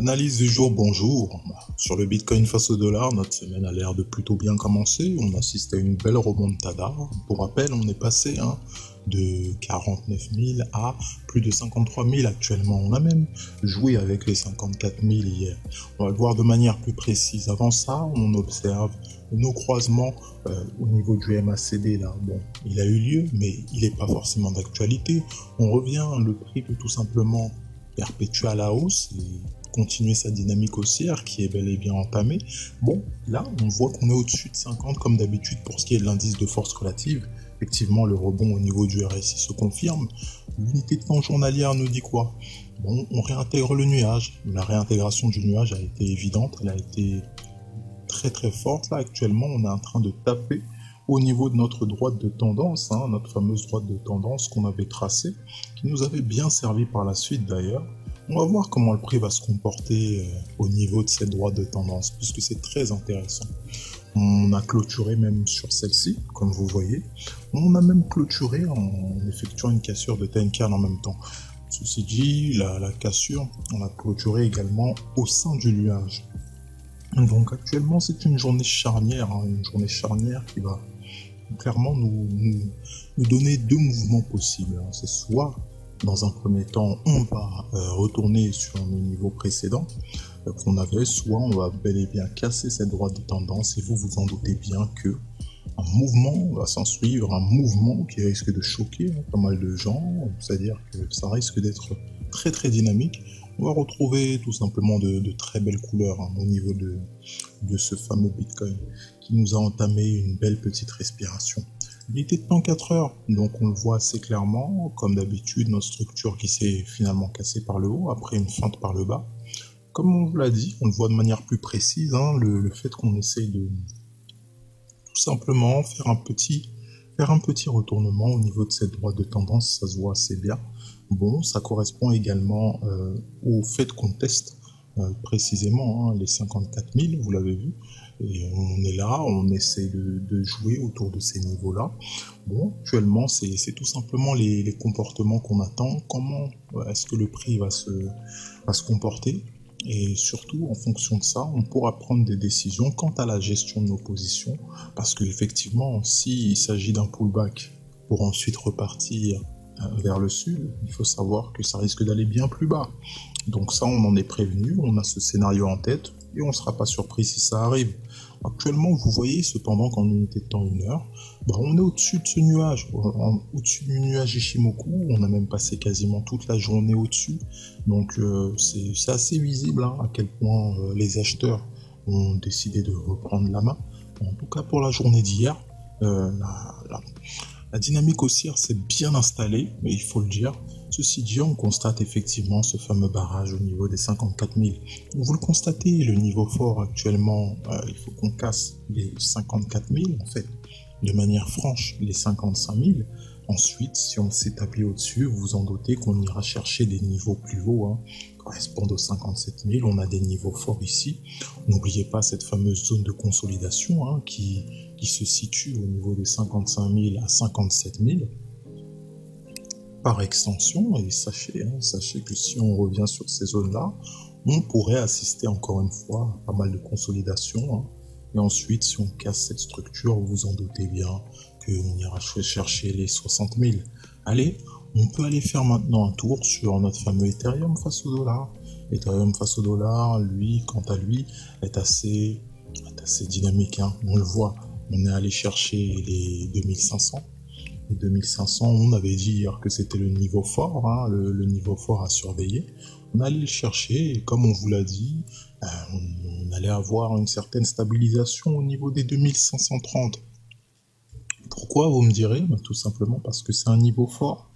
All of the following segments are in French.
Analyse du jour, bonjour. Sur le Bitcoin face au dollar, notre semaine a l'air de plutôt bien commencer. On assiste à une belle remontada. Pour rappel, on est passé de 49 000 à plus de 53 000 actuellement. On a même joué avec les 54 000 hier. On va le voir de manière plus précise. Avant ça, on observe nos croisements au niveau du MACD là. Bon, il a eu lieu, mais il n'est pas forcément d'actualité. On revient, le prix peut tout simplement perpétuer à la hausse et continuer sa dynamique haussière qui est bel et bien entamée. Bon, là, on voit qu'on est au-dessus de 50 comme d'habitude pour ce qui est de l'indice de force relative. Effectivement, le rebond au niveau du RSI se confirme. L'unité de temps journalière nous dit quoi? Bon, on réintègre le nuage. La réintégration du nuage a été évidente, elle a été très très forte. Là, actuellement, on est en train de taper au niveau de notre droite de tendance, notre fameuse droite de tendance qu'on avait tracée, qui nous avait bien servi par la suite d'ailleurs. On va voir comment le prix va se comporter au niveau de cette droite de tendance, puisque c'est très intéressant. On a clôturé même sur celle-ci, comme vous voyez. On a même clôturé en effectuant une cassure de Tenkan en même temps. Ceci dit, la cassure, on a clôturé également au sein du nuage. Donc actuellement, c'est une journée charnière, une journée charnière qui va clairement nous donner deux mouvements possibles. C'est soit, dans un premier temps, on va retourner sur nos niveaux précédents qu'on avait, soit on va bel et bien casser cette droite de tendance, et vous vous en doutez bien que un mouvement va s'en suivre, un mouvement qui risque de choquer pas mal de gens, c'est-à-dire que ça risque d'être très très dynamique. On va retrouver tout simplement de très belles couleurs au niveau de ce fameux Bitcoin qui nous a entamé une belle petite respiration. L'unité de temps 4 heures, donc on le voit assez clairement, comme d'habitude, notre structure qui s'est finalement cassée par le haut après une feinte par le bas. Comme on vous l'a dit, on le voit de manière plus précise, le fait qu'on essaye de tout simplement faire un petit retournement au niveau de cette droite de tendance, ça se voit assez bien. Bon, ça correspond également au fait qu'on teste précisément les 54 000, vous l'avez vu, et on est là, on essaie de jouer autour de ces niveaux-là. Bon, actuellement, c'est tout simplement les comportements qu'on attend, comment est-ce que le prix va se comporter, et surtout, en fonction de ça, on pourra prendre des décisions quant à la gestion de nos positions, parce qu'effectivement, s'il s'agit d'un pullback pour ensuite repartir vers le sud, il faut savoir que ça risque d'aller bien plus bas. Donc ça, on en est prévenu, on a ce scénario en tête, et on ne sera pas surpris si ça arrive. Actuellement, vous voyez cependant qu'en unité de temps 1 heure, on est au-dessus de ce nuage, au-dessus du nuage Ishimoku, on a même passé quasiment toute la journée au-dessus, donc c'est assez visible à quel point les acheteurs ont décidé de reprendre la main. En tout cas pour la journée d'hier, la dynamique haussière s'est bien installée, mais il faut le dire. Ceci dit, on constate effectivement ce fameux barrage au niveau des 54 000. Vous le constatez, le niveau fort actuellement, il faut qu'on casse les 54 000 en fait, de manière franche, les 55 000. Ensuite, si on s'établit au-dessus, vous vous en doutez qu'on ira chercher des niveaux plus hauts, correspondent aux 57 000. On a des niveaux forts ici. N'oubliez pas cette fameuse zone de consolidation qui se situe au niveau des 55 000 à 57 000. Par extension, et sachez que si on revient sur ces zones-là, on pourrait assister encore une fois à pas mal de consolidation. Et ensuite, si on casse cette structure, vous vous en doutez bien qu'on ira chercher les 60 000. Allez, on peut aller faire maintenant un tour sur notre fameux Ethereum face au dollar. Ethereum face au dollar, lui, quant à lui, est assez dynamique. On le voit, on est allé chercher les 2500. Les 2500, on avait dit hier que c'était le niveau fort, le niveau fort à surveiller. On allait le chercher, et comme on vous l'a dit, on allait avoir une certaine stabilisation au niveau des 2530. Pourquoi, vous me direz? Tout simplement parce que c'est un niveau fort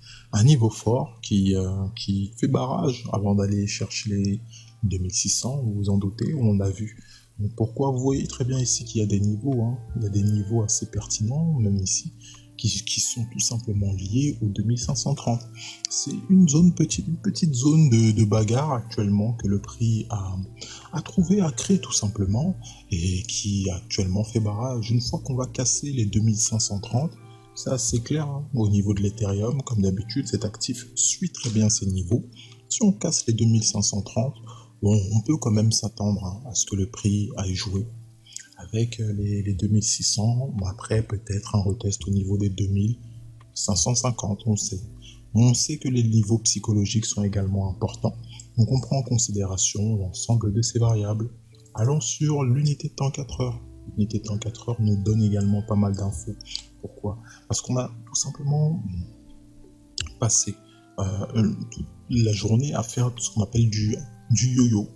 qui fait barrage avant d'aller chercher les 2600, vous vous en doutez, on l'a vu. Donc pourquoi? Vous voyez très bien ici qu'il y a des niveaux, il y a des niveaux assez pertinents, même ici, qui sont tout simplement liés aux 2530. C'est une petite zone de bagarre actuellement que le prix a trouvé, a créé tout simplement, et qui actuellement fait barrage. Une fois qu'on va casser les 2530, c'est assez clair au niveau de l'Ethereum, comme d'habitude, cet actif suit très bien ses niveaux. Si on casse les 2530, Bon, on peut quand même s'attendre à ce que le prix aille jouer avec les 2600. Bon, après, peut-être un retest au niveau des 2550, on sait. On sait que les niveaux psychologiques sont également importants, donc on prend en considération l'ensemble de ces variables. Allons sur l'unité de temps 4 heures. L'unité de temps 4 heures nous donne également pas mal d'infos. Pourquoi? Parce qu'on a tout simplement passé toute la journée à faire ce qu'on appelle du yo-yo.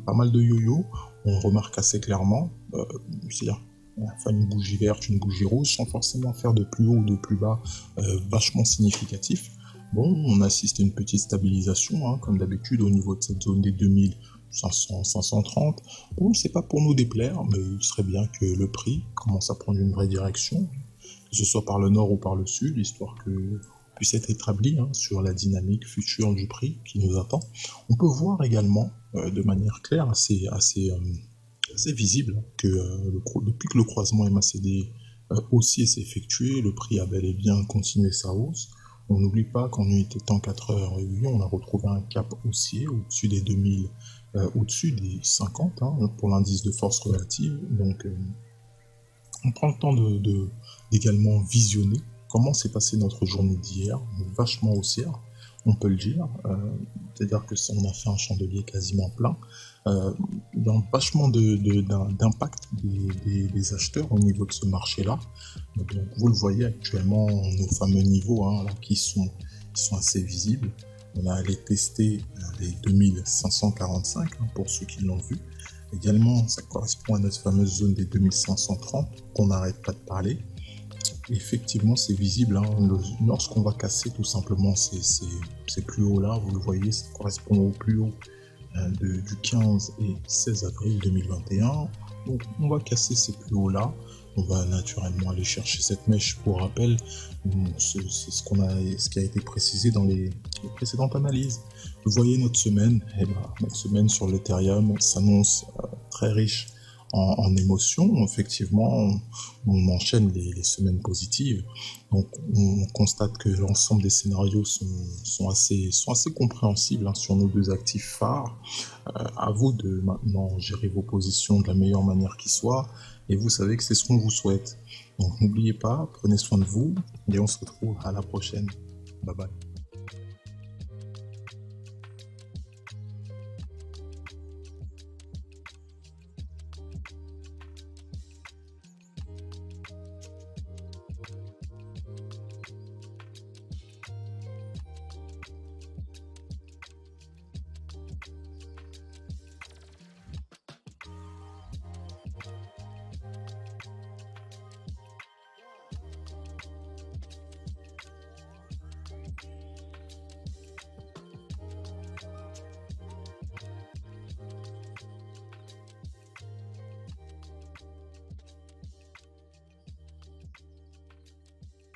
Pas mal de yo-yo, on remarque assez clairement, c'est-à-dire on va faire une bougie verte, une bougie rouge, sans forcément faire de plus haut ou de plus bas vachement significatif. Bon, on assiste à une petite stabilisation, hein, comme d'habitude, au niveau de cette zone des 2500, 530. Bon, c'est pas pour nous déplaire, mais il serait bien que le prix commence à prendre une vraie direction, que ce soit par le nord ou par le sud, histoire que puisse être établi hein, sur la dynamique future du prix qui nous attend. On peut voir également de manière claire, assez visible, que depuis que le croisement MACD haussier s'est effectué, le prix a bel et bien continué sa hausse. On n'oublie pas qu'en unité de temps 4 heures, oui, on a retrouvé un cap haussier au-dessus des 2000, au-dessus des 50 hein, pour l'indice de force relative. Donc on prend le temps d'également visionner comment s'est passée notre journée d'hier, vachement haussière, on peut le dire. C'est-à-dire que on a fait un chandelier quasiment plein. Il y a vachement d'impact des acheteurs au niveau de ce marché-là. Donc, vous le voyez actuellement, nos fameux niveaux hein, là, qui sont assez visibles. On a allé tester les 2545 hein, pour ceux qui l'ont vu. Également, ça correspond à notre fameuse zone des 2530 qu'on n'arrête pas de parler. Effectivement, c'est visible. Hein, lorsqu'on va casser tout simplement ces plus hauts-là, vous le voyez, ça correspond au plus haut du 15 et 16 avril 2021. Donc, on va casser ces plus hauts-là. On va naturellement aller chercher cette mèche. Pour rappel, c'est ce qui a été précisé dans les précédentes analyses. Vous voyez notre semaine, notre semaine sur l'Ethereum s'annonce très riche en émotions. Effectivement, on enchaîne les semaines positives. Donc, on constate que l'ensemble des scénarios sont assez compréhensibles hein, sur nos deux actifs phares. À vous de maintenant gérer vos positions de la meilleure manière qui soit. Et vous savez que c'est ce qu'on vous souhaite. Donc, n'oubliez pas, prenez soin de vous et on se retrouve à la prochaine. Bye bye.